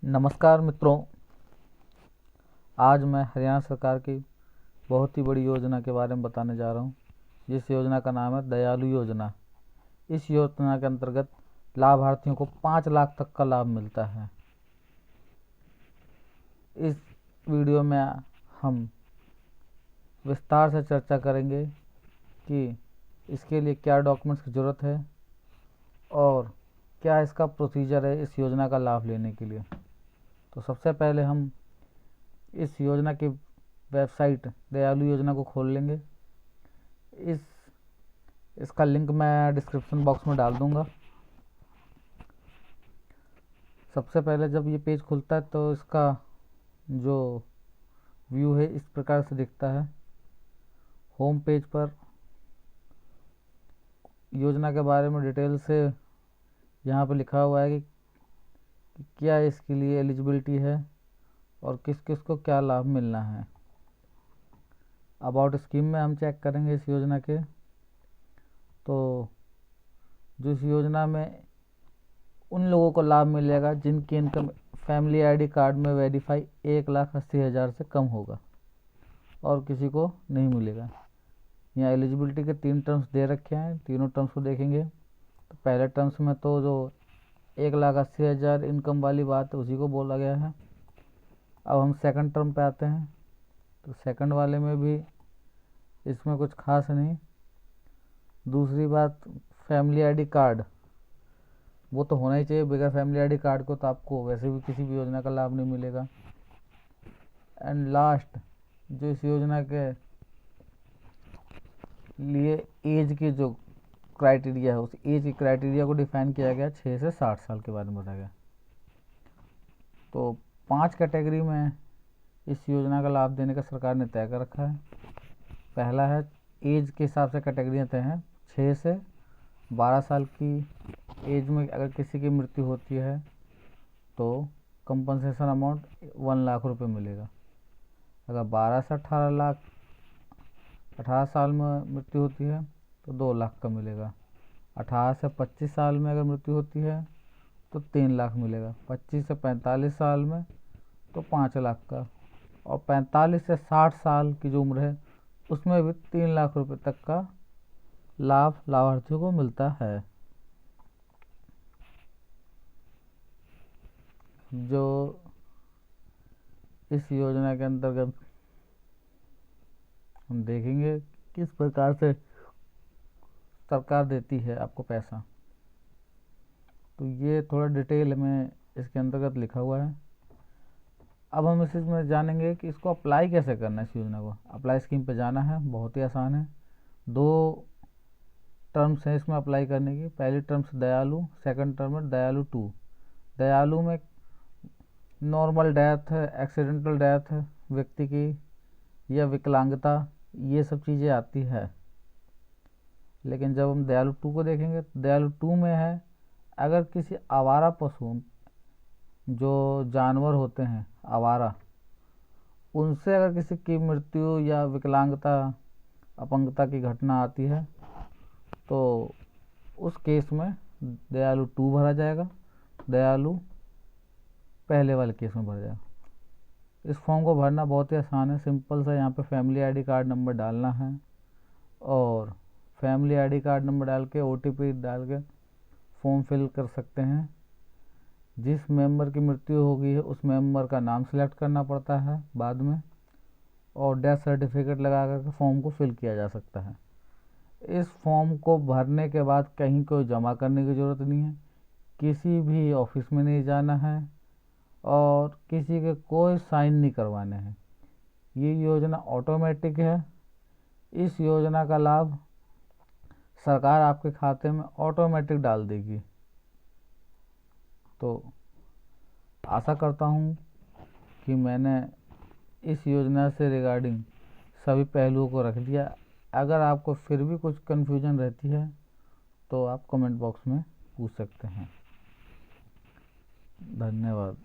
नमस्कार मित्रों, आज मैं हरियाणा सरकार की बहुत ही बड़ी योजना के बारे में बताने जा रहा हूँ, जिस योजना का नाम है दयालु योजना। इस योजना के अंतर्गत लाभार्थियों को 5 लाख तक का लाभ मिलता है। इस वीडियो में हम विस्तार से चर्चा करेंगे कि इसके लिए क्या डॉक्यूमेंट्स की ज़रूरत है और क्या इसका प्रोसीजर है इस योजना का लाभ लेने के लिए। तो सबसे पहले हम इस योजना की वेबसाइट दयालु योजना को खोल लेंगे। इसका लिंक मैं डिस्क्रिप्शन बॉक्स में डाल दूंगा। सबसे पहले जब ये पेज खुलता है तो इसका जो व्यू है इस प्रकार से दिखता है। होम पेज पर योजना के बारे में डिटेल से यहाँ पर लिखा हुआ है कि क्या इसके लिए एलिजिबिलिटी है और किस किस को क्या लाभ मिलना है। अबाउट स्कीम में हम चेक करेंगे इस योजना के, तो जो इस योजना में उन लोगों को लाभ मिलेगा जिनकी इनकम फैमिली आईडी कार्ड में वेरीफाई 1,80,000 से कम होगा और किसी को नहीं मिलेगा। यहाँ एलिजिबिलिटी के 3 टर्म्स दे रखे हैं, तीनों टर्म्स को देखेंगे तो पहले टर्म्स में तो जो 1,80,000 इनकम वाली बात है उसी को बोला गया है। अब हम सेकंड टर्म पे आते हैं, तो सेकंड वाले में भी इसमें कुछ खास नहीं। दूसरी बात, फैमिली आईडी कार्ड वो तो होना ही चाहिए। बगैर फैमिली आईडी कार्ड को तो आपको वैसे भी किसी भी योजना का लाभ नहीं मिलेगा। एंड लास्ट, जो इस योजना के लिए एज की जो क्राइटेरिया है उस एज की क्राइटेरिया को डिफाइन किया गया 6 से 60 साल के बारे में बताया गया। तो 5 कैटेगरी में इस योजना का लाभ देने का सरकार ने तय कर रखा है। पहला है, एज के हिसाब से कैटेगरियाँ तय हैं। 6 से 12 साल की एज में अगर किसी की मृत्यु होती है तो कंपनसेशन अमाउंट 1 लाख रुपए मिलेगा। अगर 12 से 18 साल में मृत्यु होती है तो 2 लाख का मिलेगा। 18 से 25 साल में अगर मृत्यु होती है तो 3 लाख मिलेगा। 25 से 45 साल में तो 5 लाख का, और 45 से 60 साल की जो उम्र है उसमें भी 3 लाख रुपए तक का लाभ लाभार्थियों को मिलता है। जो इस योजना के अंतर्गत हम देखेंगे किस प्रकार से सरकार देती है आपको पैसा, तो ये थोड़ा डिटेल में इसके अंतर्गत लिखा हुआ है। अब हम इसमें जानेंगे कि इसको अप्लाई कैसे करना है। इस योजना को अप्लाई स्कीम पे जाना है, बहुत ही आसान है। 2 टर्म्स हैं इसमें अप्लाई करने की। पहली टर्म्स दयालु, सेकंड टर्म है दयालु 2। दयालु में नॉर्मल डेथ है, एक्सीडेंटल डेथ है व्यक्ति की या विकलांगता, ये सब चीज़ें आती है। लेकिन जब हम दयालु 2 को देखेंगे तो दयालु 2 में है, अगर किसी आवारा पशु, जो जानवर होते हैं आवारा, उनसे अगर किसी की मृत्यु या विकलांगता अपंगता की घटना आती है तो उस केस में दयालु 2 भरा जाएगा, दयालु पहले वाले केस में भरा जाएगा। इस फॉर्म को भरना बहुत ही आसान है, सिंपल सा। यहाँ पे फैमिली आईडी कार्ड नंबर डालना है और फैमिली आईडी कार्ड नंबर डाल के OTP डाल के फॉर्म फिल कर सकते हैं। जिस मेंबर की मृत्यु होगी है उस मेंबर का नाम सेलेक्ट करना पड़ता है बाद में, और डेथ सर्टिफिकेट लगा कर फॉर्म को फिल किया जा सकता है। इस फॉर्म को भरने के बाद कहीं कोई जमा करने की ज़रूरत नहीं है, किसी भी ऑफिस में नहीं जाना है और किसी के कोई साइन नहीं करवाने हैं। ये योजना ऑटोमेटिक है। इस योजना का लाभ सरकार आपके खाते में ऑटोमेटिक डाल देगी। तो आशा करता हूँ कि मैंने इस योजना से रिगार्डिंग सभी पहलुओं को रख दिया। अगर आपको फिर भी कुछ कन्फ्यूजन रहती है तो आप कमेंट बॉक्स में पूछ सकते हैं। धन्यवाद।